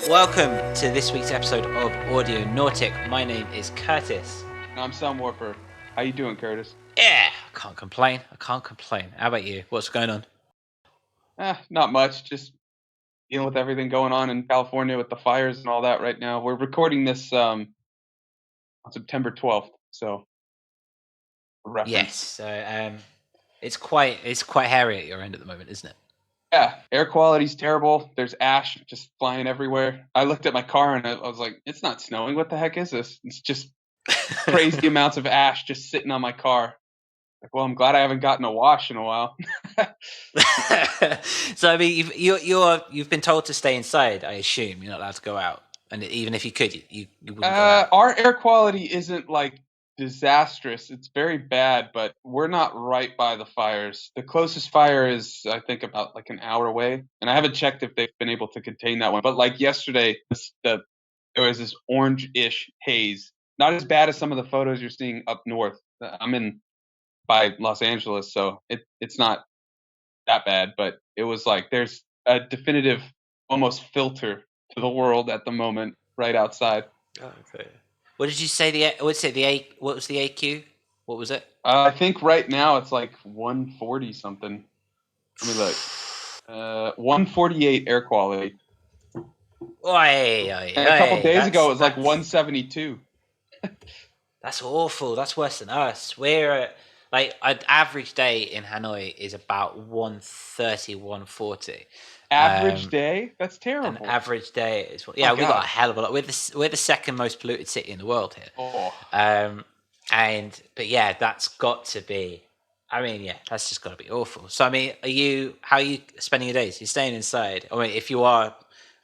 Welcome to this week's episode of Audionautic. My name is Curtis. And I'm Sunwarper. How you doing, Curtis? Yeah, I can't complain. How about you? What's going on? Not much. Just dealing with everything going on in California with the fires and all that right now. We're recording this on September 12th, so for reference. Yes, so it's quite hairy at your end at the moment, isn't it? Yeah, air quality's terrible. There's ash just flying everywhere. I looked at my car and I was like, it's not snowing. What the heck is this? It's just crazy amounts of ash just sitting on my car. Like, well, I'm glad I haven't gotten a wash in a while. So I mean, you've been told to stay inside. I assume you're not allowed to go out, and even if you could, you wouldn't go out. Our air quality isn't like disastrous. It's very bad, but we're not right by the fires. The closest fire is, I think, about like an hour away, and I haven't checked if they've been able to contain that one. But like yesterday, there was this orange-ish haze. Not as bad as some of the photos you're seeing up north. I'm in by Los Angeles, so it's not that bad. But it was like there's a definitive, almost filter to the world at the moment, right outside. Oh, okay. What did you say? What was the AQ? What was it? I think right now it's like 140 something. Let me look. 148 air quality. A couple days ago it was like 172. That's awful. That's worse than us. We're like an average day in Hanoi is about 130, 140. Average day? That's terrible. An average day is we got a hell of a lot. We're the second most polluted city in the world here. Oh. But yeah, that's got to be. I mean, yeah, that's just got to be awful. So I mean, how are you spending your days? You're staying inside. I mean, if you are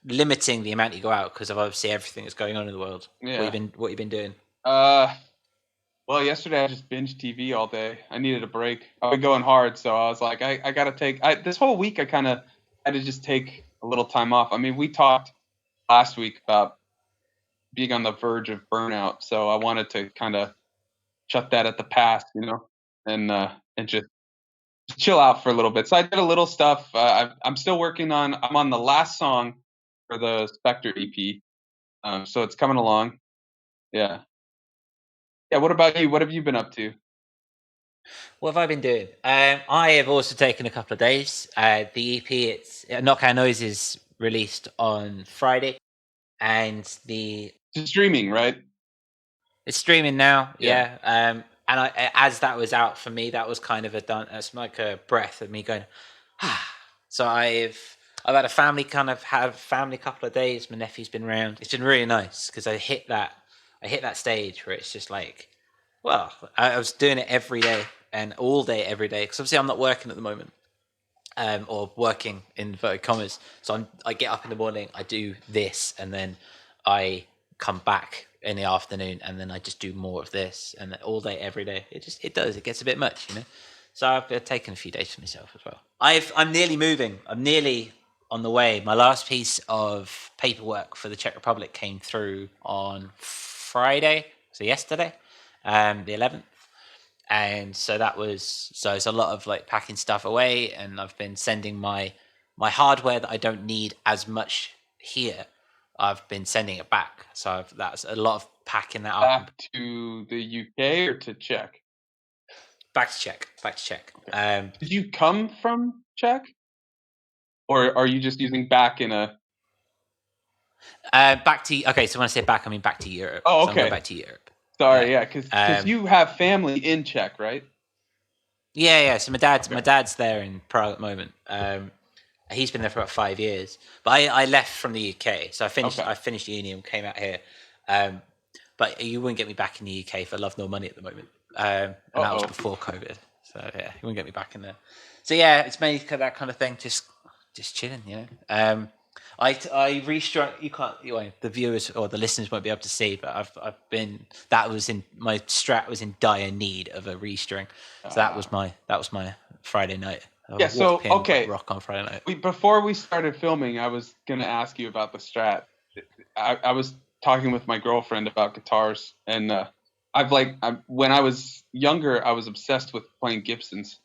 limiting the amount you go out because of obviously everything that's going on in the world. Yeah. What you been doing? Well, yesterday I just binged TV all day. I needed a break. I've been going hard, so I was like, I gotta take. This whole week I kind of had to just take a little time off. I mean, we talked last week about being on the verge of burnout, so I wanted to kind of shut that at the past, and just chill out for a little bit. So I did a little stuff. I'm still working on. I'm on the last song for the Cpektir EP, so it's coming along. Yeah. Yeah. What about you? What have you been up to? What have I been doing? I have also taken a couple of days. The EP, it's Knockout Noises, released on Friday, and It's streaming, right? It's streaming now. Yeah. And as that was out for me, that was kind of it's like a breath of me going, So I've had a family couple of days. My nephew's been around. It's been really nice because I hit that stage where it's just like, well, I was doing it every day and all day, every day. Because obviously I'm not working at the moment, or working in inverted commas. So I get up in the morning, I do this, and then I come back in the afternoon, and then I just do more of this, and all day, every day. It gets a bit much, So I've taken a few days for myself as well. I'm nearly moving. I'm nearly on the way. My last piece of paperwork for the Czech Republic came through on Friday, so yesterday, the 11th. And so it's a lot of like packing stuff away, and I've been sending my hardware that I don't need as much here. I've been sending it back. So that's a lot of packing that up. Back to the UK or to Czech? Back to Czech. Okay. Did you come from Czech? Or are you just using back in a... Okay, so when I say back, I mean back to Europe. Oh, okay. So I'm going back to Europe. Sorry, yeah, because you have family in Czech, right? Yeah. So my dad's there in Prague at the moment. He's been there for about 5 years. But I left from the UK, so I finished uni and came out here. But you wouldn't get me back in the UK for love nor money at the moment. And that was before COVID. So yeah, you wouldn't get me back in there. So yeah, it's mainly that kind of thing, just chilling, I restrung. The viewers or the listeners won't be able to see, but my Strat was in dire need of a restring. So that was my Friday night. Yeah. So okay, rock on Friday night. Before we started filming, I was gonna ask you about the Strat. I was talking with my girlfriend about guitars, and when I was younger, I was obsessed with playing Gibsons.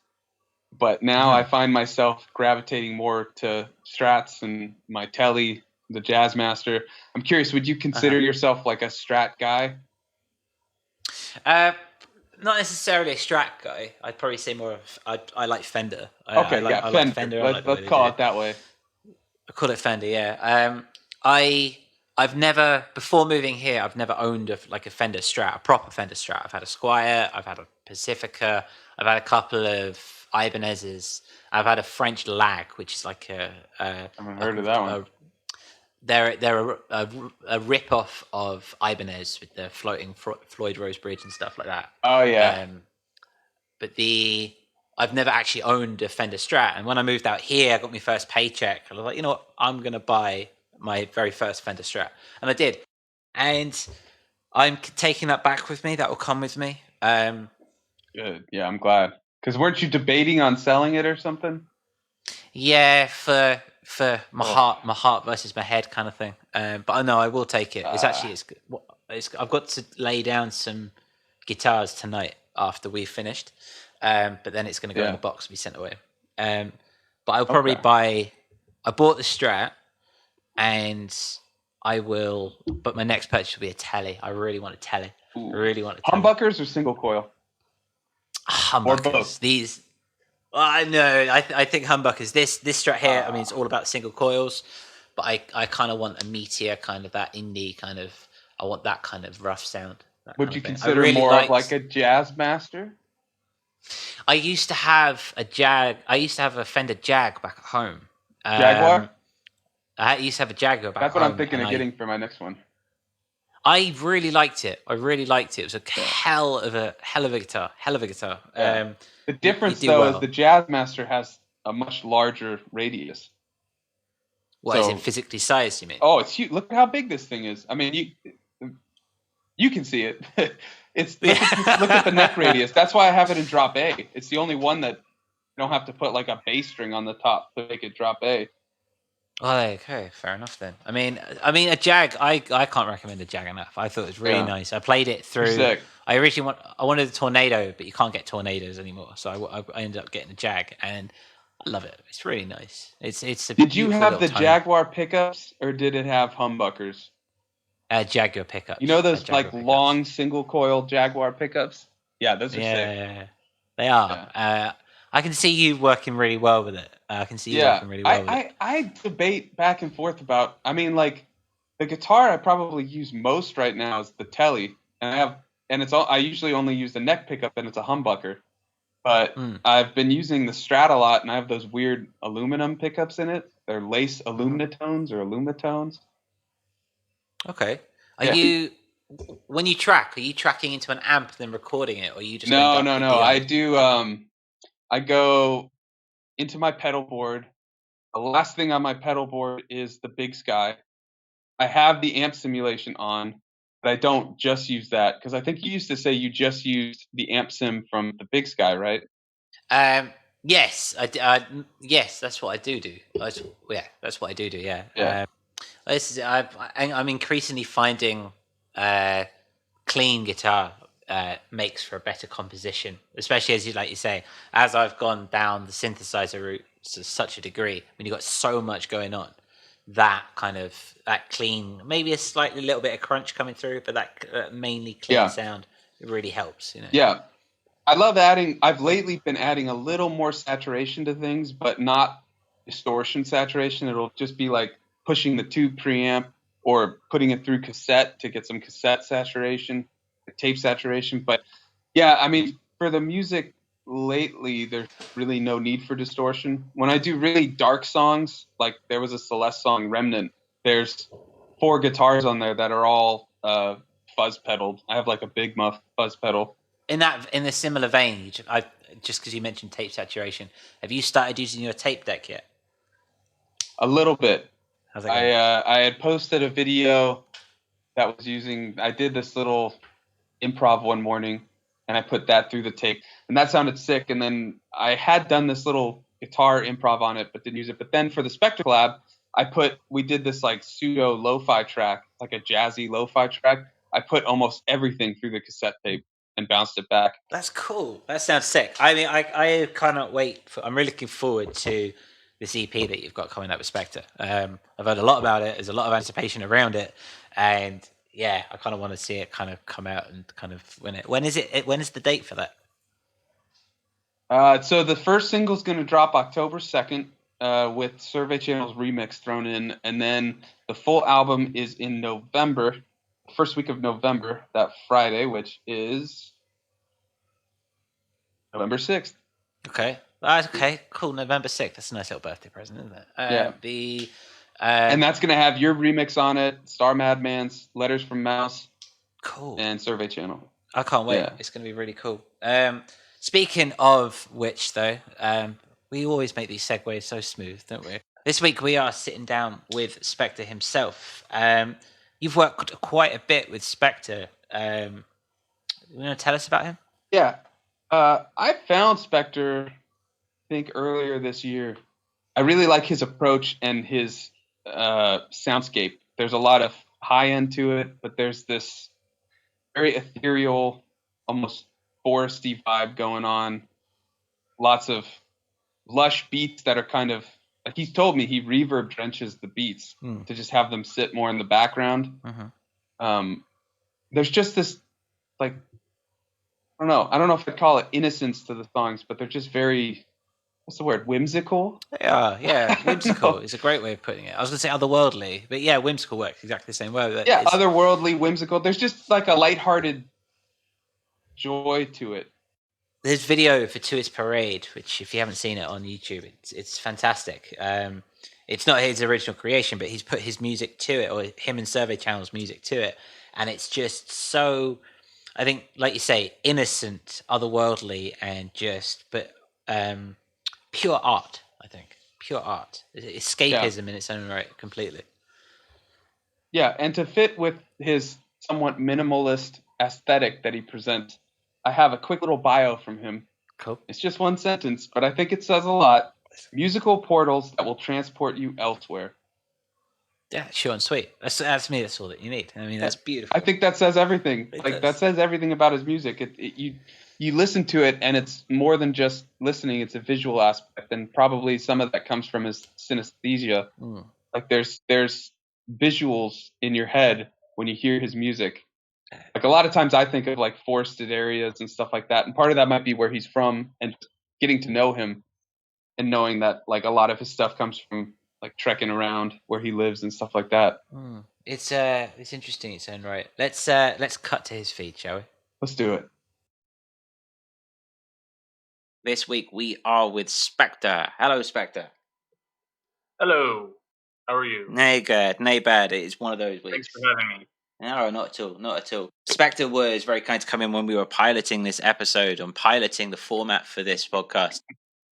But now I find myself gravitating more to Strats and my Telly the Jazzmaster. I'm curious, would you consider yourself like a Strat guy? Not necessarily a Strat guy. I'd probably say more of I like Fender. Okay, I Fender. like Fender. Let's call it that way. I call it Fender. Yeah. I've never, before moving here, I've never owned a Fender Strat, a proper Fender Strat. I've had a Squier, I've had a Pacifica, I've had a couple of Ibanez's, I've had a French Lag, which is like I haven't heard of that one. They're a rip off of Ibanez with the floating Floyd Rose bridge and stuff like that. Oh yeah. But I've never actually owned a Fender Strat, and when I moved out here, I got my first paycheck. I was like, you know what, I'm gonna buy my very first Fender Strat, and I did, and I'm taking that back with me. That will come with me. Good. Yeah, I'm glad. Because weren't you debating on selling it or something? Yeah, for my heart versus my head kind of thing. But I know I will take it. I've got to lay down some guitars tonight after we've finished. But then it's going to go in the box and be sent away. But I'll probably buy. I bought the Strat, and I will. But my next purchase will be a telly. I really want a telly. Ooh. I really want a telly. Humbuckers or single coil? Humbuckers. Or both. These. No, I think humbuckers. This Strat here. I mean, it's all about single coils, but I kind of want a meteor, kind of that indie kind of. I want that kind of rough sound. Would you consider really more of like a Jazzmaster? I used to have a Jag. I used to have a Fender Jag back at home. Jaguar. I used to have a Jaguar back. That's what I'm thinking of getting for my next one. I really liked it. It was a hell of a guitar. Yeah. The difference though is the Jazzmaster has a much larger radius. What, is it physically sized, you mean? Oh, it's huge. Look how big this thing is. I mean, you can see it. Look at the neck radius. That's why I have it in drop A. It's the only one that you don't have to put like a bass string on the top to make it drop A. Oh, okay, fair enough then. I mean, a Jag. I can't recommend a Jag enough. I thought it was really nice. I played it through. Sick. I originally wanted a Tornado, but you can't get Tornadoes anymore. So I ended up getting a Jag, and I love it. It's really nice. It's. Did you have the Jaguar pickups, or did it have humbuckers? Jaguar pickups. You know those like long single coil Jaguar pickups? Yeah, those are sick. Yeah, they are. Yeah. I can see you working really well with it. I can see you working really well with it. I debate back and forth about. I mean, like the guitar I probably use most right now is the Telly, and I usually only use the neck pickup, and it's a humbucker. But I've been using the Strat a lot, and I have those weird aluminum pickups in it. They're lace aluminatones or alumatones. Okay. When you track, are you tracking into an amp then recording it, or are you just No. I do. I go into my pedal board. The last thing on my pedal board is the Big Sky. I have the amp simulation on, but I don't just use that because I think you used to say you just used the amp sim from the Big Sky, right? Yes, yes, that's what I do. That's what I do. Yeah. Yeah. I'm increasingly finding clean guitar makes for a better composition, especially as you say, as I've gone down the synthesizer route to such a degree, when you've got so much going on, that clean, maybe a little bit of crunch coming through, but that mainly clean sound, it really helps. Yeah. I love adding. I've lately been adding a little more saturation to things, but not distortion saturation. It'll just be like pushing the tube preamp or putting it through cassette to get some cassette saturation, tape saturation. But yeah, I mean, for the music lately, there's really no need for distortion. When I do really dark songs, like there was a Celeste song, Remnant, there's 4 guitars on there that are all fuzz pedaled. I have like a Big Muff fuzz pedal. In a similar vein, just because you mentioned tape saturation, have you started using your tape deck yet? A little bit. How's that going? I had posted a video that was I did this little improv one morning, and I put that through the tape, and that sounded sick. And then I had done this little guitar improv on it, but didn't use it. But then for the Spectre collab, we did this like pseudo lo-fi track, like a jazzy lo-fi track. I put almost everything through the cassette tape and bounced it back. That's cool. That sounds sick. I mean, I cannot wait. I'm really looking forward to this EP that you've got coming up with Spectre. I've heard a lot about it. There's a lot of anticipation around it, and yeah, I kind of want to see it kind of come out and kind of win it. When is it? When is the date for that? So the first single's going to drop October 2nd with Survey Channel's remix thrown in, and then the full album is in November, first week of November, that Friday, which is November 6th. Okay. Okay, cool. November 6th. That's a nice little birthday present, isn't it? Yeah. And that's going to have your remix on it, Star Madman's, Letters from Mouse, cool, and Survey Channel. I can't wait. Yeah. It's going to be really cool. Speaking of which, though, we always make these segues so smooth, don't we? This week we are sitting down with Cpektir himself. You've worked quite a bit with Cpektir. You want to tell us about him? Yeah. I found Cpektir, I think, earlier this year. I really like his approach and his soundscape. There's a lot of high end to it, but there's this very ethereal, almost foresty vibe going on. Lots of lush beats that are kind of, like he's told me, he reverb drenches the beats to just have them sit more in the background. There's just this, like, I don't know if I'd call it innocence to the songs, but they're just very, what's the word, whimsical? Yeah, whimsical is a great way of putting it. I was going to say otherworldly, but yeah, whimsical works exactly the same way. Yeah, otherworldly, whimsical. There's just like a lighthearted joy to it. There's video for To His Parade, which if you haven't seen it on YouTube, it's fantastic. It's not his original creation, but he's put his music to it, or him and Survey Channel's music to it, and it's just so, I think, like you say, innocent, otherworldly, and but pure art. I think pure art, escapism in its own right, completely. Yeah, and to fit with his somewhat minimalist aesthetic that he presents, I have a quick little bio from him. Cool. It's just one sentence, but I think it says a lot. Musical portals that will transport you elsewhere. Yeah, short and sweet. That's me. That's all that you need. I mean, that's beautiful. I think that says everything. That says everything about his music. You listen to it, and it's more than just listening. It's a visual aspect, and probably some of that comes from his synesthesia. Like there's visuals in your head when you hear his music. Like a lot of times I think of like forested areas and stuff like that. And part of that might be where he's from and getting to know him and knowing that like a lot of his stuff comes from like trekking around where he lives and stuff like that. It's interesting in its own right. Let's cut to his feed, shall we? Let's do it. This week we are with Cpektir. Hello, Cpektir. Hello. How are you? Nay good, nay bad. It is one of those weeks. Thanks for having me. No, not at all. Not at all. Cpektir was very kind to come in when we were piloting this episode, on piloting the format for this podcast.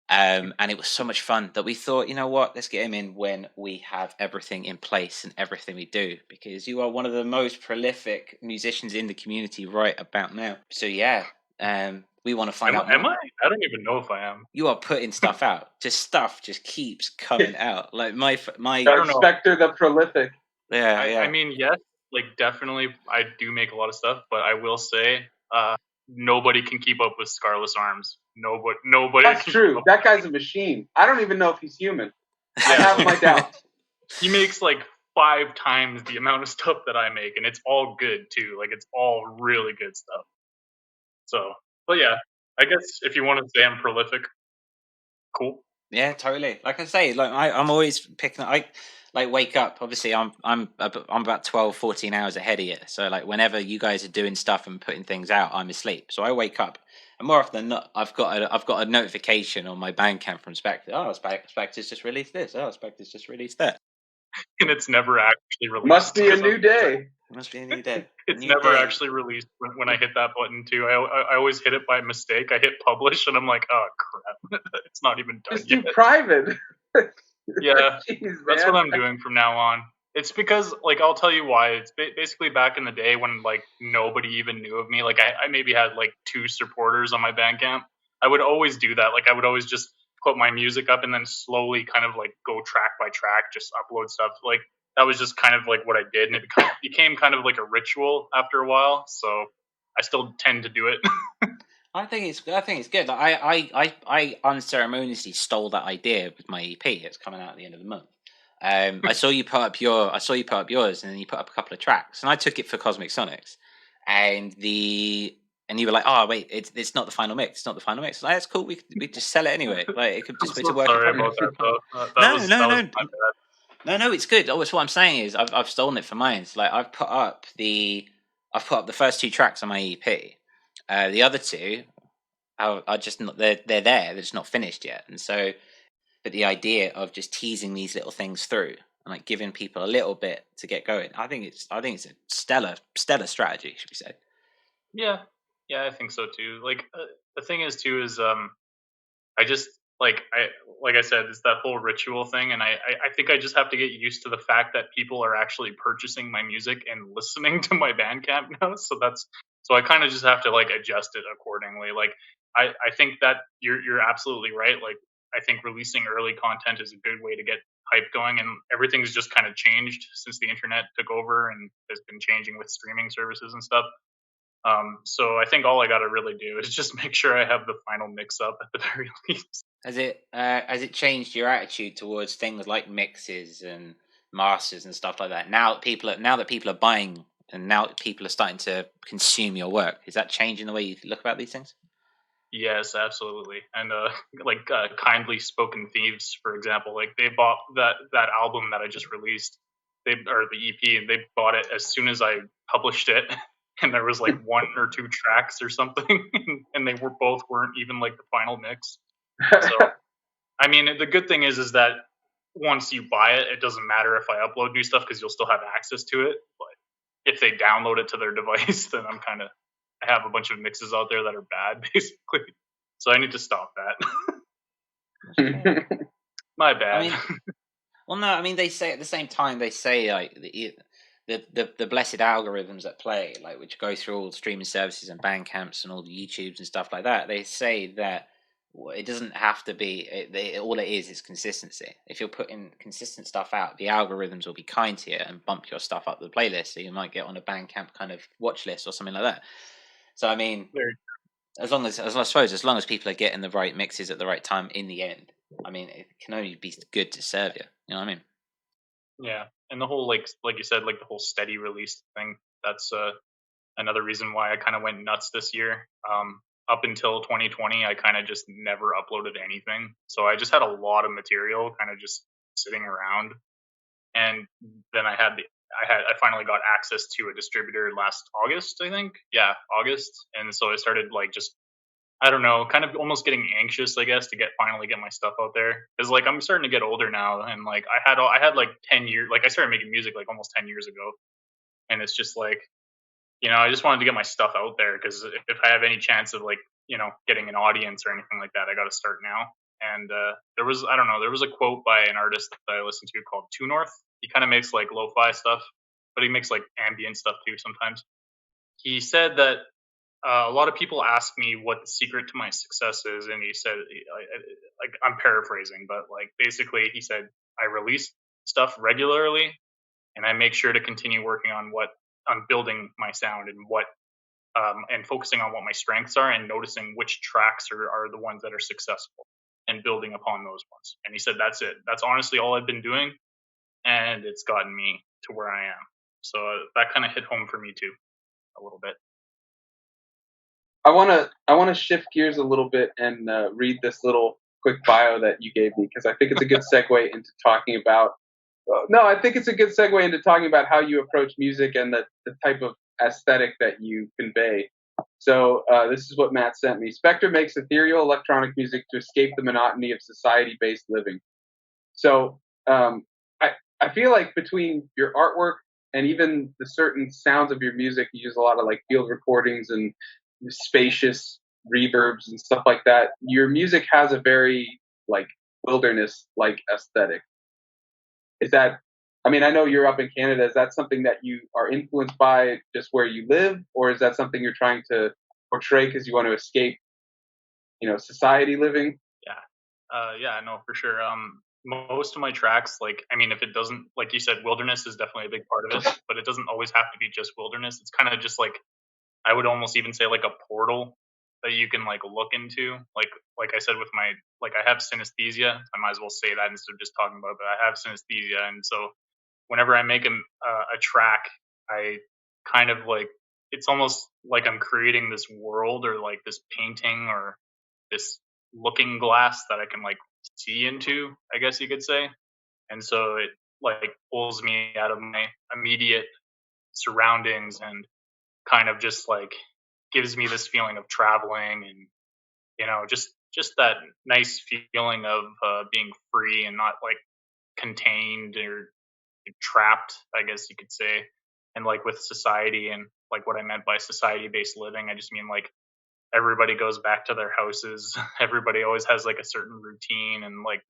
And it was so much fun that we thought, you know what, let's get him in when we have everything in place and everything we do, because you are one of the most prolific musicians in the community right about now. So yeah, we want to find out. Am I? I don't even know if I am. You are putting stuff out. Stuff just keeps coming out. Like my. I don't know. Cpektir the prolific. Yeah. I mean, yes, like definitely, I do make a lot of stuff, but I will say, nobody can keep up with Scarless Arms. Nobody. That's true. That guy's a machine. I don't even know if he's human. I have my doubts. He makes like 5 times the amount of stuff that I make, and it's all good too. Like it's all really good stuff. So, but yeah, I guess if you want to say I'm prolific, cool. Yeah, totally. Like I say, like I'm always picking. I like wake up. Obviously, I'm about 12, 14 hours ahead of you. So like whenever you guys are doing stuff and putting things out, I'm asleep. So I wake up, and more often than not, I've got a notification on my Bandcamp from Cpektir. Oh, Cpektir's just released this. Oh, Cpektir's just released that. And it's never actually released. Must be a new day. Must be a new day. It's never actually released when I hit that button too. I always hit it by mistake. I hit publish and I'm like, oh crap, it's not even done Just yet. do private. Yeah, Jeez, that's man. what I'm doing from now on. It's because, like, I'll tell you why. It's basically back in the day when, like, nobody even knew of me. Like, I maybe had, like, 2 supporters on my Bandcamp. I would always do that. Like, I would always just put my music up and then slowly kind of, like, go track by track, just upload stuff. Like, that was just kind of, like, what I did. And it became kind of like a ritual after a while. So I still tend to do it. I think it's good. I unceremoniously stole that idea with my EP. It's coming out at the end of the month. I saw you put up yours, and then you put up a couple of tracks, and I took it for Cosmic Sonics, and you were like, oh wait, it's not the final mix. It's not the final mix. Like, that's cool. We just sell it anyway. Like it could I'm just it's a so work in sorry progress. about that, though. No, That was no, my bad. no. It's good. Oh, what I'm saying is I've stolen it for mine. It's like I've put up the first two tracks on my EP. The other two are just not. They're there. They're just not finished yet. And so, but the idea of just teasing these little things through and like giving people a little bit to get going, I think it's a stellar strategy, should we say? Yeah, I think so too. Like the thing is too is I just like I said, it's that whole ritual thing, and I think I just have to get used to the fact that people are actually purchasing my music and listening to my Bandcamp now. So I kind of just have to like adjust it accordingly. Like I think that you're absolutely right. Like I think releasing early content is a good way to get hype going, and everything's just kind of changed since the internet took over and has been changing with streaming services and stuff. So I think all I got to really do is just make sure I have the final mix up at the very least. Has it changed your attitude towards things like mixes and masters and stuff like that? Now that people are buying and now that people are starting to consume your work, is that changing the way you look about these things? Yes, absolutely. And Kindly Spoken Thieves, for example, like they bought that album that I just released, or the EP, and they bought it as soon as I published it. And there was like one or two tracks or something, and they weren't even like the final mix. So I mean, the good thing is that once you buy it, it doesn't matter if I upload new stuff because you'll still have access to it. But if they download it to their device, then I have a bunch of mixes out there that are bad, basically. So I need to stop that. My bad. I mean, well, no, I mean they say at the same time they say like the blessed algorithms at play, like which go through all the streaming services and Bandcamps and all the YouTubes and stuff like that. They say that it doesn't have to be. All it is consistency. If you're putting consistent stuff out, the algorithms will be kind to you and bump your stuff up the playlist, so you might get on a Bandcamp kind of watch list or something like that. So I mean, as long as people are getting the right mixes at the right time in the end, I mean, it can only be good to serve you. You know what I mean? Yeah, and the whole like you said, like the whole steady release thing. That's another reason why I kind of went nuts this year. Up until 2020, I kind of just never uploaded anything, so I just had a lot of material kind of just sitting around. And then I finally got access to a distributor last August, I think. Yeah, August. And so I started like just, I don't know, kind of almost getting anxious, I guess, to finally get my stuff out there. Because like I'm starting to get older now, and like I had like 10 years, like I started making music like almost 10 years ago, and it's just like, I just wanted to get my stuff out there because if I have any chance of like getting an audience or anything like that, I got to start now. And there was a quote by an artist that I listened to called Two North. He kind of makes like lo-fi stuff, but he makes like ambient stuff too sometimes. He said that a lot of people ask me what the secret to my success is, and he said, like I'm paraphrasing, but like basically he said, I release stuff regularly, and I make sure to continue working on building my sound and focusing on what my strengths are and noticing which tracks are the ones that are successful and building upon those ones. And he said, that's it. That's honestly all I've been doing, and it's gotten me to where I am. So that kind of hit home for me too, a little bit. I want to shift gears a little bit and read this little quick bio that you gave me because I think it's a good segue into talking about. I think it's a good segue into talking about how you approach music and the type of aesthetic that you convey. So this is what Matt sent me. Cpektir makes ethereal electronic music to escape the monotony of society-based living. So I feel like between your artwork and even the certain sounds of your music, you use a lot of like field recordings and spacious reverbs and stuff like that. Your music has a very like wilderness-like aesthetic. Is that, I mean, I know you're up in Canada. Is that something that you are influenced by just where you live, or is that something you're trying to portray because you want to escape, society living? Yeah, no, for sure. Most of my tracks, like, I mean, if it doesn't, like you said, wilderness is definitely a big part of it, but it doesn't always have to be just wilderness. It's kind of just like, I would almost even say like a portal that you can like look into. Like I said with my like I have synesthesia. I might as well say that instead of just talking about it. But I have synesthesia, and so whenever I make a track, I kind of like it's almost like I'm creating this world or like this painting or this looking glass that I can like see into, I guess you could say. And so it like pulls me out of my immediate surroundings and kind of just like gives me this feeling of traveling and just that nice feeling of being free and not like contained or trapped, I guess you could say. And like with society and like what I meant by society based living, I just mean like everybody goes back to their houses. Everybody always has like a certain routine and like,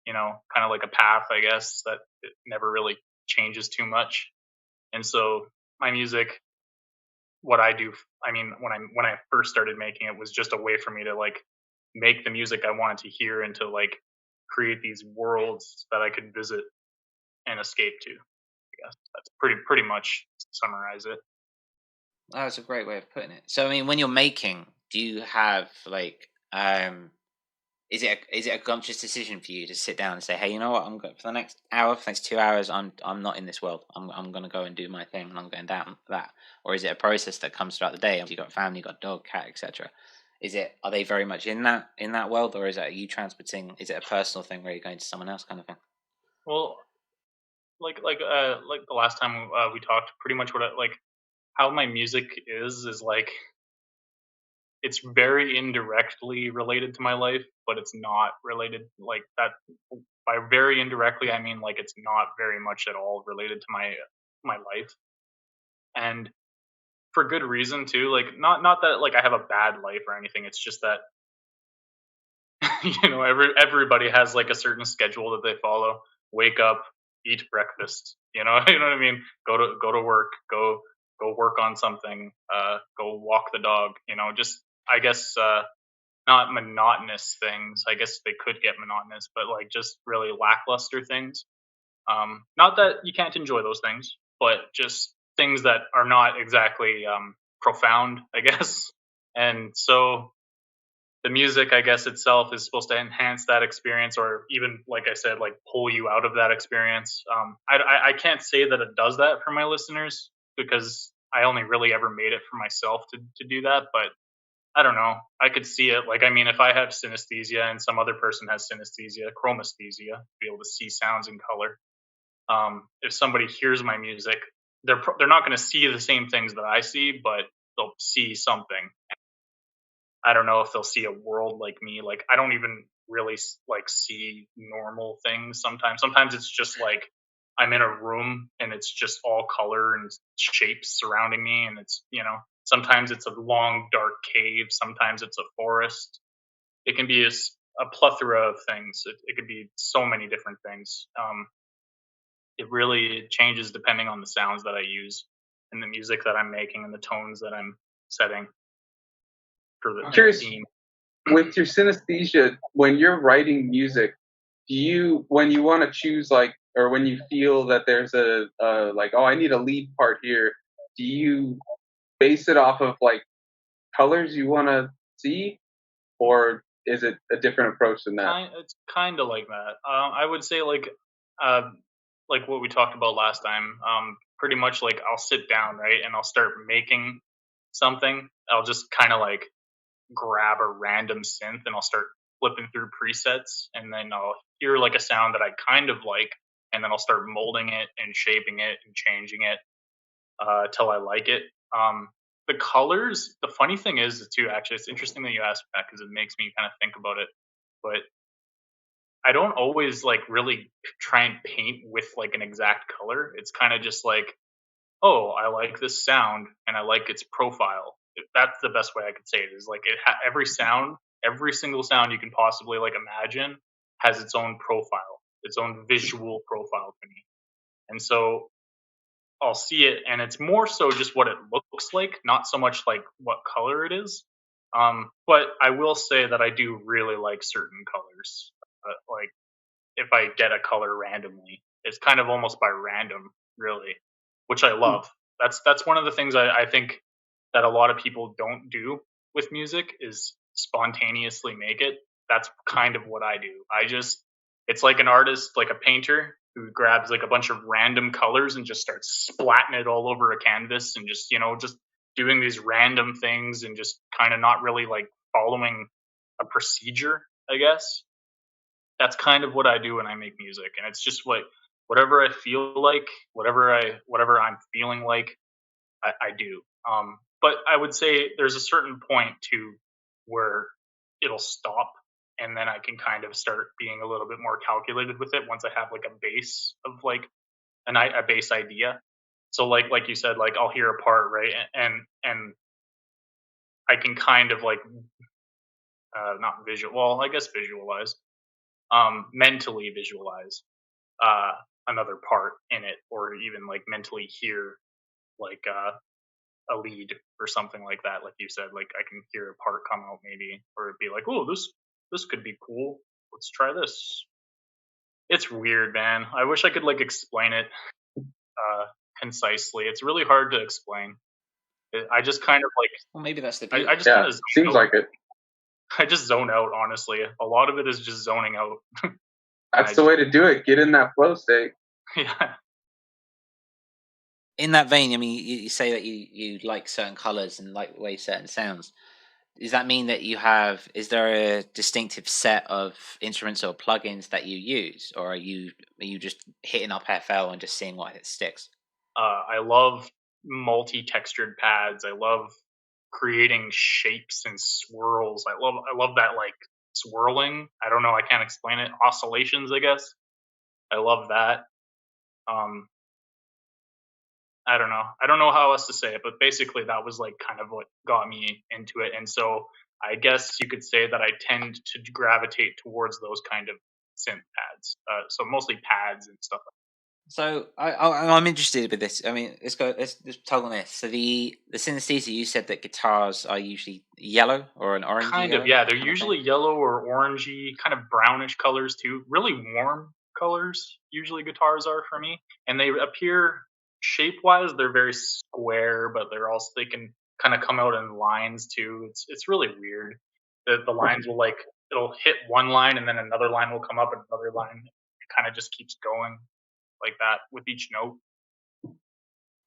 kind of like a path, I guess, that it never really changes too much. And so my music, what I do, I mean, when I first started making it was just a way for me to like make the music I wanted to hear and to like create these worlds that I could visit and escape to. I guess that's pretty much summarize it. That was a great way of putting it. So I mean, when you're making, do you have like is it a conscious decision for you to sit down and say, hey, you know what, I'm going for the next hour, for the next 2 hours, I'm not in this world. I'm going to go and do my thing, and I'm going down that. Or is it a process that comes throughout the day? You got family, you got dog, cat, etc. Are they very much in that world, or is it you transporting? Is it a personal thing where you're going to someone else kind of thing? Well, like the last time we talked, pretty much what like how my music is like it's very indirectly related to my life, but it's not related like that. By very indirectly, I mean like it's not very much at all related to my life, and for good reason too. Like not that like I have a bad life or anything. It's just that everybody has like a certain schedule that they follow. Wake up, eat breakfast. You know what I mean. Go to work. Go work on something. Go walk the dog. Just I guess not monotonous things. I guess they could get monotonous, but like just really lackluster things. Not that you can't enjoy those things, but just things that are not exactly profound, I guess. And so the music, I guess, itself is supposed to enhance that experience, or even, like I said, like pull you out of that experience. I can't say that it does that for my listeners because I only really ever made it for myself to do that. But I don't know. I could see it. Like, I mean, if I have synesthesia and some other person has synesthesia, chromesthesia, to be able to see sounds in color. If somebody hears my music, they're not going to see the same things that I see, but they'll see something. I don't know if they'll see a world like me. Like I don't even really like see normal things sometimes. Sometimes it's just like I'm in a room and it's just all color and shapes surrounding me, and it's sometimes it's a long dark cave, sometimes it's a forest. It can be a plethora of things. It could be so many different things. It really changes depending on the sounds that I use and the music that I'm making and the tones that I'm setting for the Curious, theme. with your synesthesia, when you're writing music, when you want to choose or when you feel that there's a like, oh, I need a lead part here, do you base it off of like colors you want to see, or is it a different approach than that? It's kind of like that. I would say like what we talked about last time. Pretty much like I'll sit down, right, and I'll start making something. I'll just kind of like grab a random synth and I'll start flipping through presets, and then I'll hear like a sound that I kind of like, and then I'll start molding it and shaping it and changing it till I like it. The colors, the funny thing is too, actually, it's interesting that you asked that because it makes me kind of think about it. But I don't always like really try and paint with like an exact color. It's kind of just like, oh, I like this sound and I like its profile. That's the best way I could say it. Is like every sound, every single sound you can possibly like imagine has its own profile, its own visual profile to me. And so I'll see it, and it's more so just what it looks like, not so much like what color it is. But I will say that I do really like certain colors. Like if I get a color randomly, it's kind of almost by random, really, which I love. That's one of the things I think that a lot of people don't do. with music is spontaneously make it. That's kind of what I do. It's like an artist, like a painter who grabs like a bunch of random colors and just starts splatting it all over a canvas and just, just doing these random things and just kind of not really like following a procedure, I guess. That's kind of what I do when I make music. And it's just like whatever I feel like, whatever I'm feeling like, I do. But I would say there's a certain point to where it'll stop, and then I can kind of start being a little bit more calculated with it once I have like a base of like a base idea. So like you said, like I'll hear a part, right, and I can kind of like not visual. Well, I guess visualize, mentally visualize another part in it, or even like mentally hear like a lead or something like that. Like you said, like I can hear a part come out maybe, or it'd be like, oh, this could be cool. Let's try this. It's weird, man. I wish I could like explain it concisely. It's really hard to explain. I just kind of like Well, maybe that's the beauty. I just kind of seems like it. I just zone out. Honestly, a lot of it is just zoning out. That's the way to do it. Get in that flow state. Yeah. In that vein, I mean, you say that you like certain colors and like the way certain sounds. Does that mean that is there a distinctive set of instruments or plugins that you use, or are you just hitting up FL and just seeing what it sticks? I love multi-textured pads. I love creating shapes and swirls. I love that like swirling. I don't know. I can't explain it. Oscillations, I guess. I love that. I don't know. I don't know how else to say it, but basically that was like kind of what got me into it. And so I guess you could say that I tend to gravitate towards those kind of synth pads. So mostly pads and stuff. So I'm interested with this. I mean, let's talk on this. So the synesthesia, you said that guitars are usually yellow or an orangey Kind yellow of, yeah. They're kind of usually thing? yellow or orangey, kind of brownish colors too. Really warm colors. Usually guitars are for me, and they appear shape-wise. They're very square, but they can kind of come out in lines too. It's really weird. The lines will like it'll hit one line and then another line will come up and another line. It kind of just keeps going like that with each note.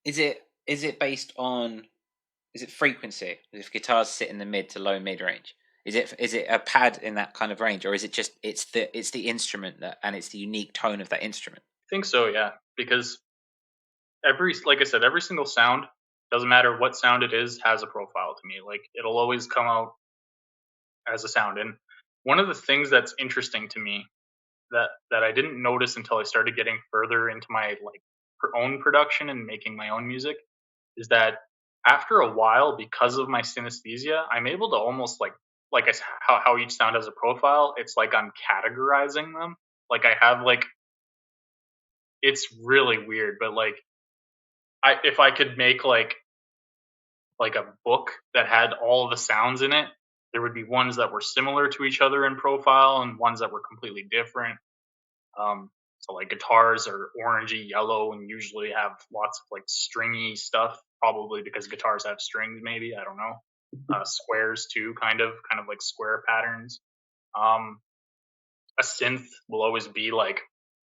Is it based on, is it frequency? If guitars sit in the mid to low mid range, is it a pad in that kind of range, or is it just it's the instrument and it's the unique tone of that instrument? I think so, yeah, because like I said, every single sound, doesn't matter what sound it is, has a profile to me. Like it'll always come out as a sound. And one of the things that's interesting to me that I didn't notice until I started getting further into my like own production and making my own music is that after a while, because of my synesthesia, I'm able to almost like how each sound has a profile. It's like I'm categorizing them. Like I have like it's really weird, but like if I could make like a book that had all the sounds in it, there would be ones that were similar to each other in profile and ones that were completely different. So like guitars are orangey yellow and usually have lots of like stringy stuff, probably because guitars have strings. Maybe I don't know. Squares too, kind of like square patterns. A synth will always be like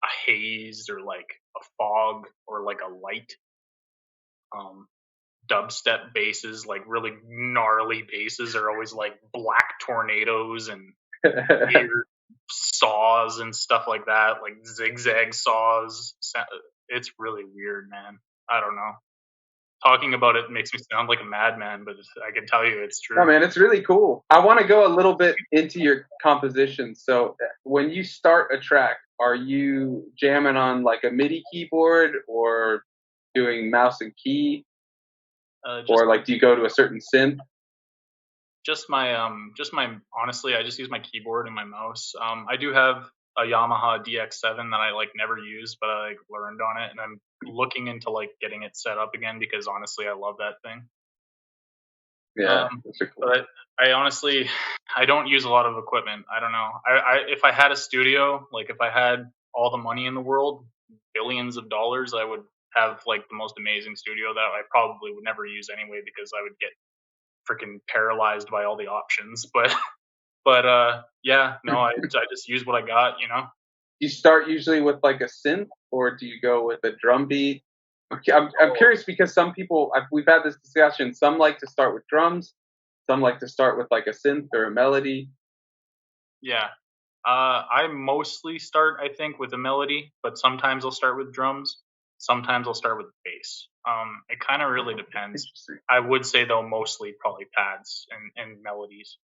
a haze or like a fog or like a light. Dubstep basses, like really gnarly basses, are always like black tornadoes and weird saws and stuff like that, like zigzag saws. It's really weird, man. I don't know. Talking about it makes me sound like a madman, but I can tell you it's true. Oh man, it's really cool. I want to go a little bit into your composition. So when you start a track, are you jamming on like a MIDI keyboard or doing mouse and key? Or like do you go to a certain synth? Just my honestly, I just use my keyboard and my mouse. I do have a Yamaha DX7 that I like never use, but I like learned on it, and I'm looking into like getting it set up again because honestly, I love that thing. Yeah, that's cool. But I honestly, I don't use a lot of equipment. I don't know. If I had a studio, like if I had all the money in the world, billions of dollars, I would have like the most amazing studio that I probably would never use anyway because I would get freaking paralyzed by all the options. But yeah, no, I just use what I got, you know. You start usually with like a synth, or do you go with a drum beat? I'm curious because some people we've had this discussion. Some like to start with drums, some like to start with like a synth or a melody. Yeah. I mostly start, I think, with a melody, but sometimes I'll start with drums. Sometimes I'll start with bass. It kind of really depends. Interesting. I would say though, mostly probably pads and melodies.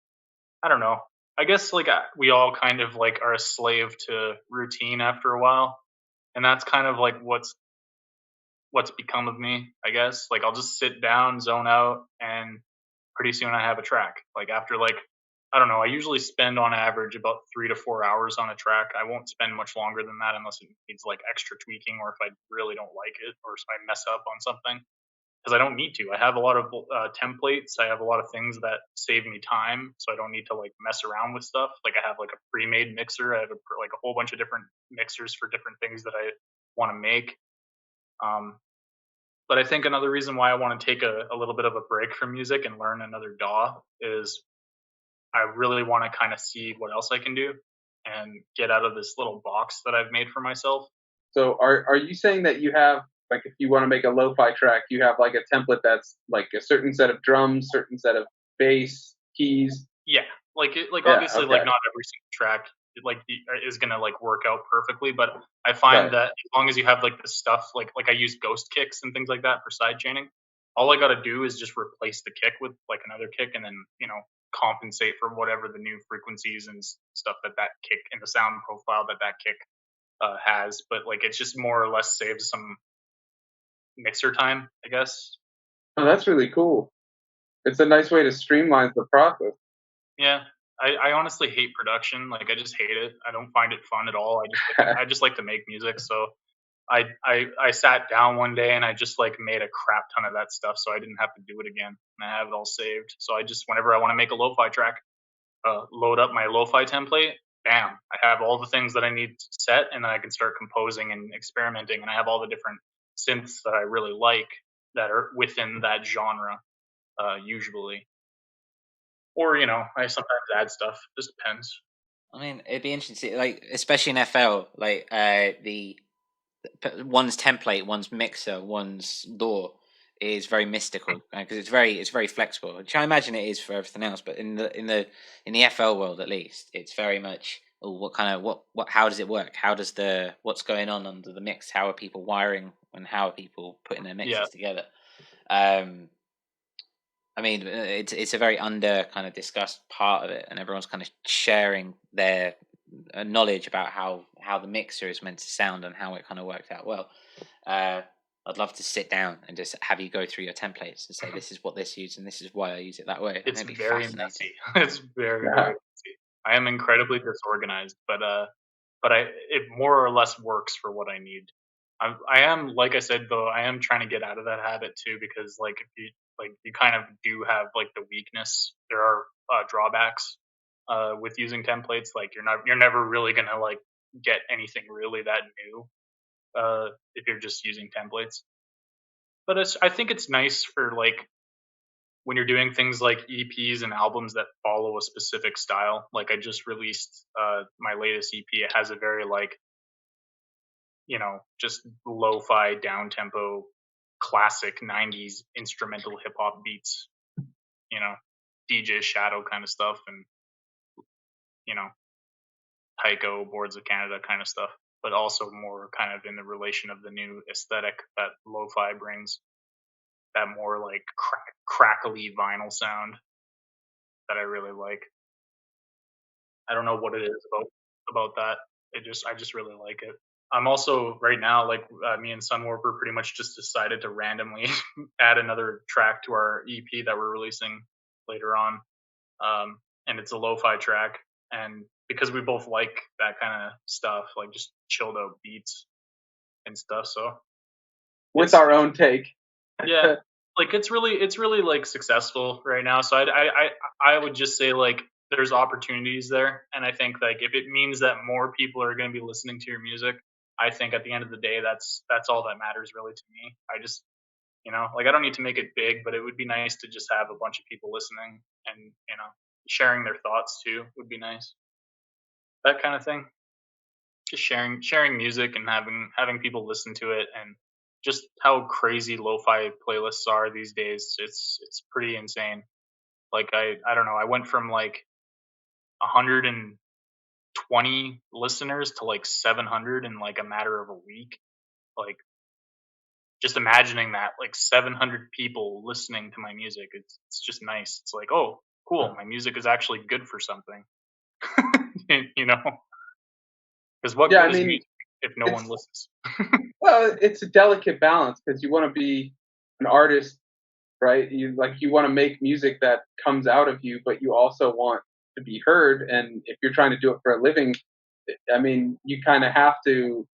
I don't know. I guess like we all kind of like are a slave to routine after a while, and that's kind of like what's become of me. I guess like I'll just sit down, zone out, and pretty soon I have a track. Like after like I don't know, I usually spend on average about 3 to 4 hours on a track. I won't spend much longer than that unless it needs like extra tweaking or if I really don't like it or if I mess up on something. Because I don't need to. I have a lot of templates. I have a lot of things that save me time, so I don't need to like mess around with stuff. Like I have like a pre-made mixer. I have like a whole bunch of different mixers for different things that I want to make. Um, but I think another reason why I want to take a little bit of a break from music and learn another DAW is I really want to kind of see what else I can do and get out of this little box that I've made for myself. So are you saying that you have like if you want to make a lo-fi track, you have like a template that's like a certain set of drums, certain set of bass, keys? Yeah, like Yeah, obviously like okay. not every single track is gonna like work out perfectly, but I find Right. that as long as you have like the stuff like I use ghost kicks and things like that for side chaining, all I gotta do is just replace the kick with like another kick and then compensate for whatever the new frequencies and stuff that kick and the sound profile that kick has. But like it's just more or less saves some mixer time, I guess. Oh, that's really cool. It's a nice way to streamline the process. Yeah, I honestly hate production. Like I just hate it. I don't find it fun at all. I just like to make music. So I sat down one day and I just like made a crap ton of that stuff, so I didn't have to do it again. And I have it all saved. So I just whenever I want to make a lo-fi track, load up my lo-fi template. Bam! I have all the things that I need set, and then I can start composing and experimenting. And I have all the different synths that I really like that are within that genre, usually. Or I sometimes add stuff. Just depends. I mean, it'd be interesting to see, like, especially in FL, like the one's template, one's mixer, one's DAW is very mystical because it's very flexible, which I imagine it is for everything else. But in the FL world, at least, it's very much what kind of what how does it work? How does what's going on under the mix? How are people wiring and how are people putting their Yeah. mixes together? I mean, it's a very under kind of discussed part of it, and everyone's kind of sharing their knowledge about how the mixer is meant to sound and how it kind of worked out well. I'd love to sit down and just have you go through your templates and say this is what this used and this is why I use it that way. It's That'd be very fascinating. messy. It's very Yeah. very messy. I am incredibly disorganized, but it more or less works for what I need. I am like I said though, I am trying to get out of that habit too because like if you kind of do have like the weakness. There are drawbacks with using templates. Like you're never really gonna like get anything really that new if you're just using templates. But I think it's nice for like when you're doing things like EPs and albums that follow a specific style. Like I just released my latest EP. It has a very like just lo-fi down tempo classic 90s instrumental hip hop beats, you know, DJ Shadow kind of stuff and you know, Tycho, Boards of Canada kind of stuff, but also more kind of in the relation of the new aesthetic that lo-fi brings, that more like crackly vinyl sound that I really like. I don't know what it is about that. I just really like it. I'm also right now like me and Sunwarper pretty much just decided to randomly add another track to our EP that we're releasing later on, and it's a lo-fi track. And because we both like that kind of stuff, like just chilled out beats and stuff, so With our own take. yeah, like it's really like successful right now. So I would just say like there's opportunities there, and I think like if it means that more people are going to be listening to your music, I think at the end of the day that's all that matters really to me. You know, like I don't need to make it big, but it would be nice to just have a bunch of people listening and, you know, sharing their thoughts too would be nice. That kind of thing. Just sharing music and having people listen to it, and just how crazy lo-fi playlists are these days. It's pretty insane. Like I don't know. I went from like 120 listeners to like 700 in like a matter of a week. Like just imagining that, like 700 people listening to my music. It's just nice. It's like, oh, cool. My music is actually good for something. You know, because what Yeah, good I is mean, music if no one it's listens? well, it's a delicate balance because you want to be an artist, right? You want to make music that comes out of you, but you also want to be heard. And if you're trying to do it for a living, I mean, you kind of have to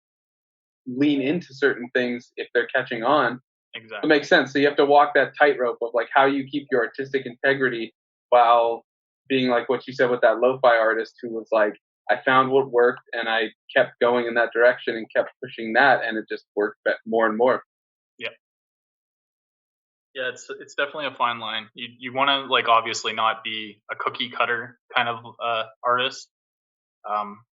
lean into certain things if they're catching on. It Exactly. makes sense. So you have to walk that tightrope of like how you keep your artistic integrity while being like what you said with that lo-fi artist who was like, I found what worked and I kept going in that direction and kept pushing that, and it just worked more and more. Yeah. Yeah, it's definitely a fine line. You want to like obviously not be a cookie cutter kind of artist, um,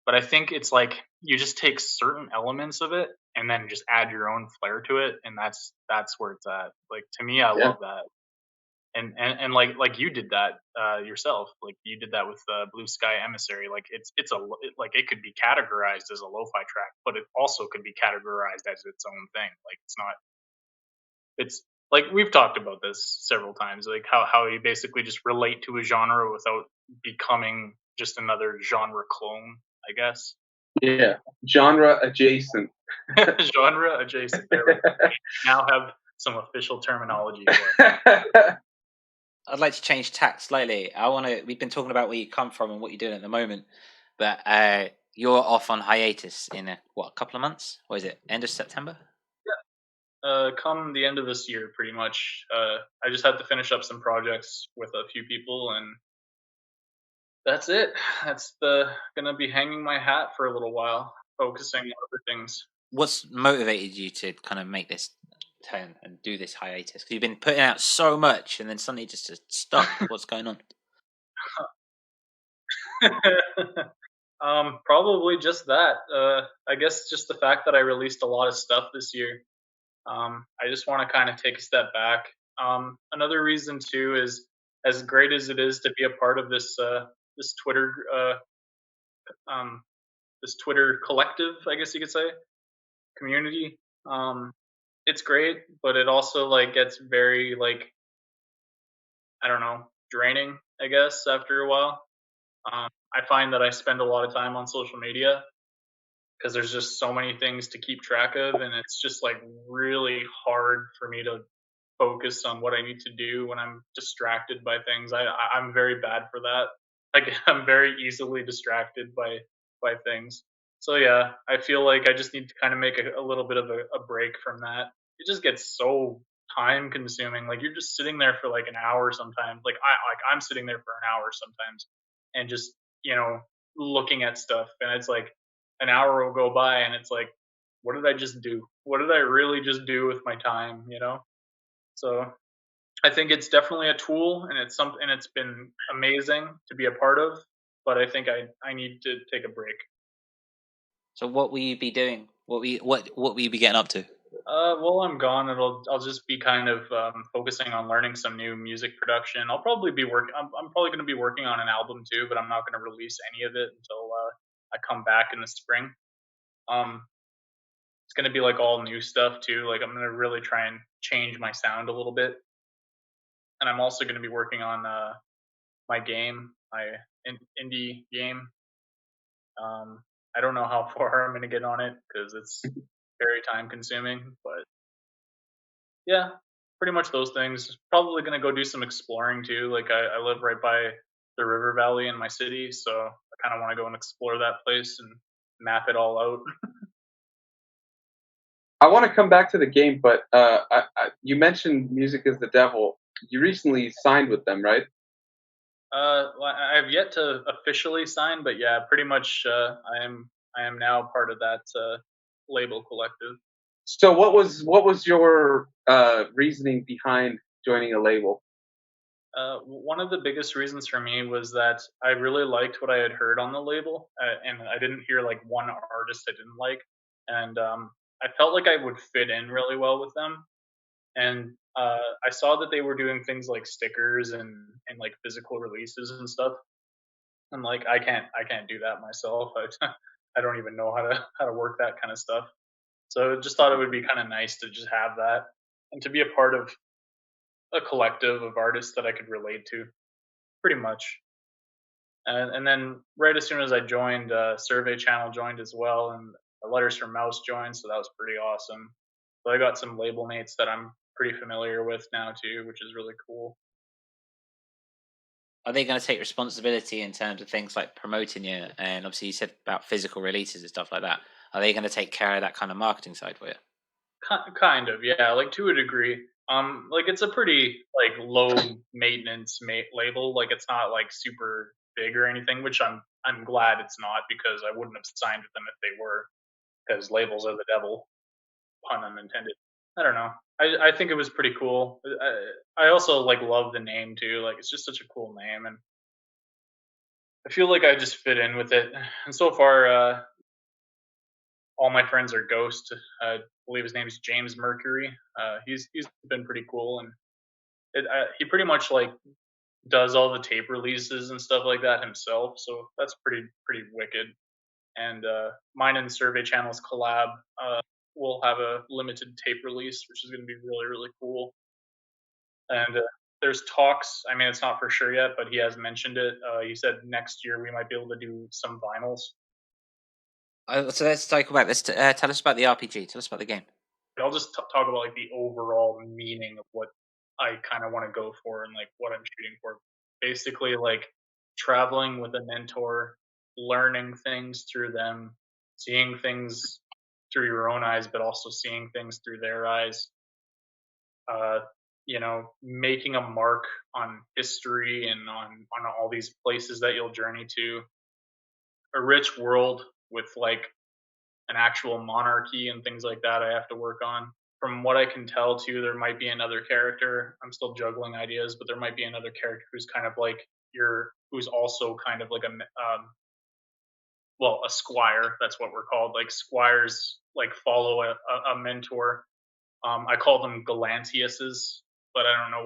but I think it's like you just take certain elements of it and then just add your own flair to it, and that's where it's at. Like to me, I Yeah. love that, and like you did that yourself. Like you did that with Blue Sky Emissary. Like like it could be categorized as a lo-fi track, but it also could be categorized as its own thing. Like it's not. It's like we've talked about this several times, like how you basically just relate to a genre without becoming just another genre clone, I guess. Yeah. Genre adjacent. Genre adjacent. There we go. Now have some official terminology for it. I'd like to change tack slightly. We've been talking about where you come from and what you're doing at the moment, but you're off on hiatus in a couple of months? What is it? End of September? Come the end of this year, pretty much. I just had to finish up some projects with a few people, and that's it. That's gonna be hanging my hat for a little while, focusing on other things. What's motivated you to kind of make this turn and do this hiatus? Because you've been putting out so much, and then suddenly just stop. What's going on? Probably just that. I guess just the fact that I released a lot of stuff this year. I just want to kind of take a step back. Another reason too is, as great as it is to be a part of this Twitter um, this Twitter collective, I guess you could say, community. It's great, but it also like gets very like, I don't know, draining, I guess, after a while. I find that I spend a lot of time on social media because there's just so many things to keep track of, and it's just like really hard for me to focus on what I need to do when I'm distracted by things. I'm very bad for that. Like I'm very easily distracted by things. So yeah, I feel like I just need to kind of make a little bit of a break from that. It just gets so time consuming. Like you're just sitting there for like an hour sometimes. I'm sitting there for an hour sometimes, and just looking at stuff, and it's like an hour will go by, and it's like, what did I just do? What did I really just do with my time? So I think it's definitely a tool, and it's something, and it's been amazing to be a part of. But I think I need to take a break. So what will you be doing? What will you be getting up to? While I'm gone, I'll just be kind of focusing on learning some new music production. I'll probably be working. I'm probably going to be working on an album too, but I'm not going to release any of it until I come back in the spring. Um, it's going to be like all new stuff too. Like I'm going to really try and change my sound a little bit, and I'm also going to be working on my game, my indie game. I don't know how far I'm going to get on it because it's very time consuming, but yeah, pretty much those things. Probably going to go do some exploring too. Like I live right by the river valley in my city, so I kind of want to go and explore that place and map it all out. I want to come back to the game, but you mentioned Music is the Devil. You recently signed with them, right? I've yet to officially sign, but yeah, pretty much I am now part of that label collective. So what was your reasoning behind joining a label? One of the biggest reasons for me was that I really liked what I had heard on the label, and I didn't hear like one artist I didn't like, and I felt like I would fit in really well with them. And I saw that they were doing things like stickers and like physical releases and stuff. I'm like, I can't do that myself. I don't even know how to work that kind of stuff. So I just thought it would be kind of nice to just have that and to be a part of a collective of artists that I could relate to, pretty much. And then right as soon as I joined, Survey Channel joined as well, and Letters from Mouse joined, so that was pretty awesome. So I got some label mates that I'm pretty familiar with now too, which is really cool. Are they going to take responsibility in terms of things like promoting you? And obviously, you said about physical releases and stuff like that. Are they going to take care of that kind of marketing side for you? Kind of, yeah, like to a degree. Like it's a pretty like low maintenance label. Like it's not like super big or anything, which I'm glad it's not because I wouldn't have signed with them if they were, because labels are the devil, pun unintended. I don't know. I think it was pretty cool. I also like love the name too. Like it's just such a cool name, and I feel like I just fit in with it. And so far, all my friends are Ghost. I believe his name is James Mercury. He's been pretty cool, and he pretty much like does all the tape releases and stuff like that himself. So that's pretty wicked. And mine and Survey Channel's collab will have a limited tape release, which is going to be really cool. And there's talks. I mean, it's not for sure yet, but he has mentioned it. He said next year we might be able to do some vinyls. So let's talk about this. Tell us about the RPG. Tell us about the game. I'll just talk about like the overall meaning of what I kind of want to go for and like what I'm shooting for. Basically, like traveling with a mentor, learning things through them, seeing things through your own eyes, but also seeing things through their eyes. Uh, making a mark on history and on all these places that you'll journey to. A rich world with like an actual monarchy and things like that I have to work on. From what I can tell, too, there might be another character. I'm still juggling ideas, but there might be another character who's kind of like who's also kind of like a squire. That's what we're called. Like squires, like follow a mentor. I call them Galantiuses, but I don't know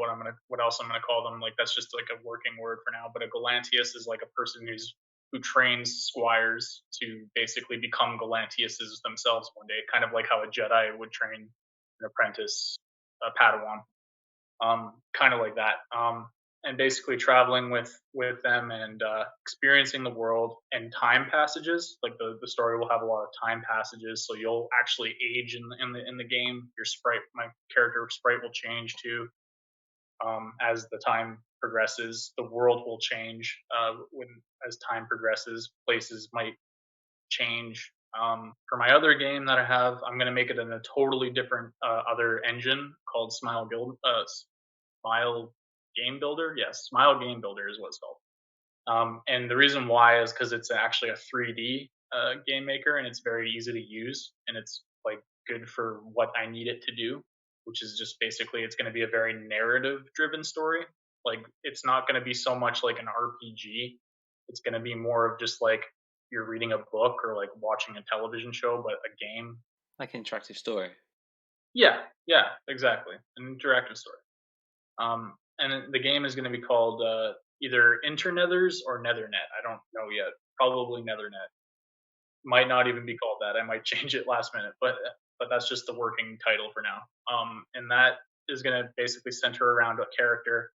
what else I'm gonna call them. Like that's just like a working word for now. But a Galantius is like a person who trains squires to basically become Galantiuses themselves one day, kind of like how a Jedi would train an apprentice, a Padawan, kind of like that. And basically traveling with them and experiencing the world and time passages. Like the story will have a lot of time passages, so you'll actually age in the game. Your sprite, my character sprite, will change too as the time progresses. The world will change when as time progresses. Places might change. For my other game that I have, I'm going to make it in a totally different other engine called Smile Game Builder. Yes, Smile Game Builder is what it's called. And the reason why is because it's actually a 3D game maker, and it's very easy to use, and it's like good for what I need it to do, which is just basically it's going to be a very narrative-driven story. Like it's not going to be so much like an RPG. It's going to be more of just like you're reading a book or like watching a television show, but a game. Like an interactive story. Yeah, exactly, an interactive story. And the game is going to be called either Internethers or Nethernet. I don't know yet. Probably Nethernet. Might not even be called that. I might change it last minute, but that's just the working title for now. And that is going to basically center around a character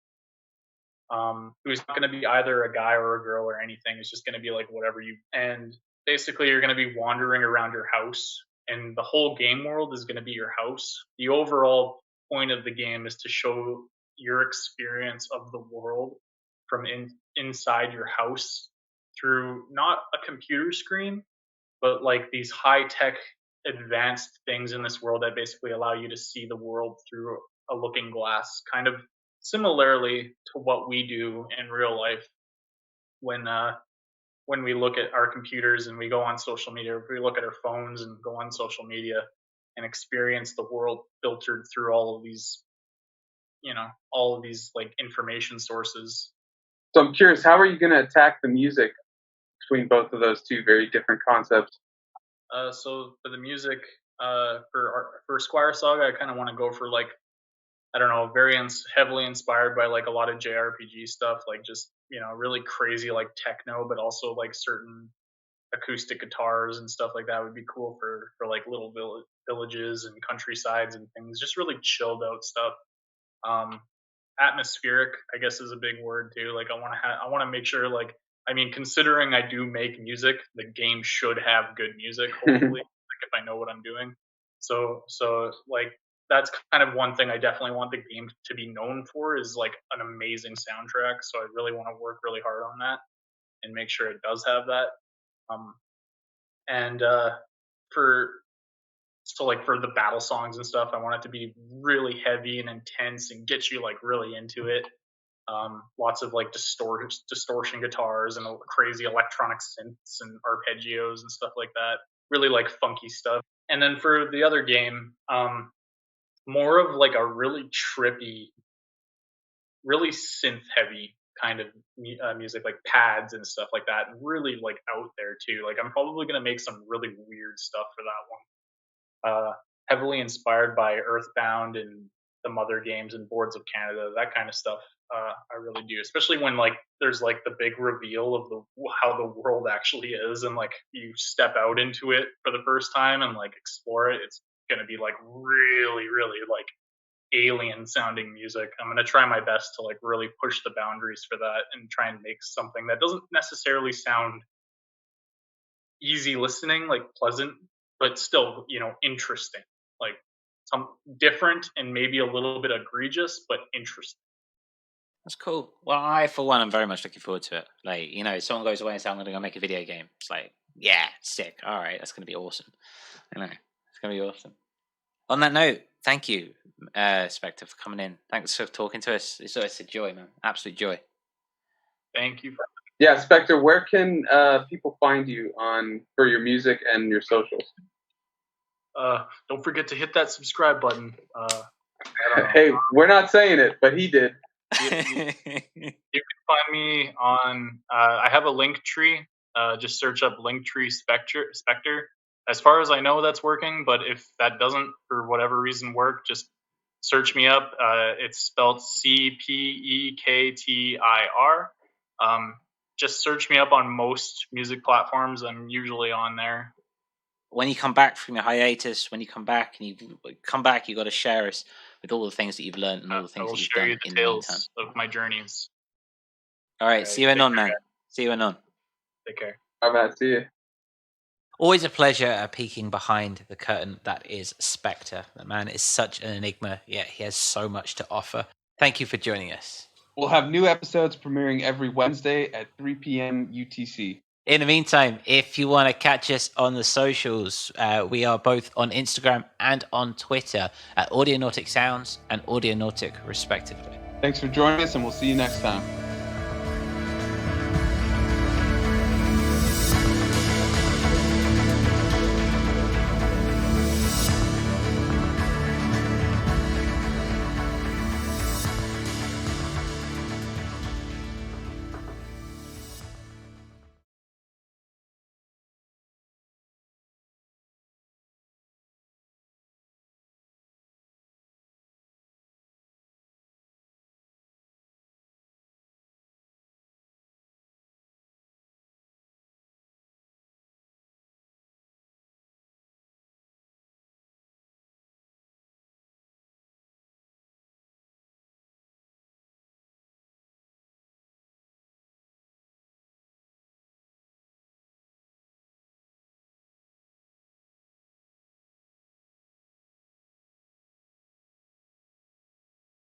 who's not going to be either a guy or a girl or anything. It's just going to be like whatever you. And basically, you're going to be wandering around your house, and the whole game world is going to be your house. The overall point of the game is to show your experience of the world from inside your house through not a computer screen, but like these high tech advanced things in this world that basically allow you to see the world through a looking glass, kind of similarly to what we do in real life when we look at our computers and we go on social media, if we look at our phones and go on social media, and experience the world filtered through all of these, all of these like information sources. So I'm curious, how are you going to attack the music between both of those two very different concepts? So for the music, for Squire Saga, I kind of want to go for like, I don't know, very heavily inspired by like a lot of JRPG stuff, like just really crazy like techno, but also like certain acoustic guitars and stuff like that would be cool for like little villages and countrysides and things. Just really chilled out stuff. Atmospheric, I guess, is a big word too. Like I want to make sure, like, I mean, considering I do make music, the game should have good music. Hopefully, like if I know what I'm doing. So like that's kind of one thing I definitely want the game to be known for is like an amazing soundtrack. So I really want to work really hard on that and make sure it does have that. And for the battle songs and stuff, I want it to be really heavy and intense and get you like really into it. Lots of like distortion guitars and crazy electronic synths and arpeggios and stuff like that. Really like funky stuff. And then for the other game, more of like a really trippy, really synth heavy kind of music, like pads and stuff like that, and really like out there too. Like I'm probably gonna make some really weird stuff for that one. Heavily inspired by Earthbound and the Mother games and Boards of Canada, that kind of stuff. I really do, especially when like there's like the big reveal of how the world actually is, and like you step out into it for the first time and like explore it. It's gonna be like really, really like alien sounding music. I'm going to try my best to like really push the boundaries for that and try and make something that doesn't necessarily sound easy listening, like pleasant, but still, interesting, like some different and maybe a little bit egregious, but interesting. That's cool. Well, I, for one, I'm very much looking forward to it. Like, someone goes away and says, I'm going to go make a video game. It's like, yeah, sick. All right, that's going to be awesome. It's going to be awesome. On that note, thank you, Cpektir, for coming in. Thanks for talking to us. It's always a joy, man. Absolute joy. Thank you. Yeah, Cpektir, where can people find you for your music and your socials? Don't forget to hit that subscribe button. Hey, we're not saying it, but he did. You can find me on. I have a link tree. Just search up Linktree Cpektir. As far as I know, that's working. But if that doesn't, for whatever reason, work, just search me up. It's spelled Cpektir. Just search me up on most music platforms. I'm usually on there. When you come back from your hiatus, you got to share us with all the things that you've learned and all the things that you've done in the meantime. I will share you the tales of my journeys. All right, see you anon, man. See you anon. Take care. Bye, Matt. See you. Always a pleasure peeking behind the curtain that is Cpektir. The man is such an enigma, yet he has so much to offer. Thank you for joining us. We'll have new episodes premiering every Wednesday at 3 p.m. UTC. In the meantime, if you want to catch us on the socials, we are both on Instagram and on Twitter at Audionautic Sounds and Audionautic, respectively. Thanks for joining us, and we'll see you next time.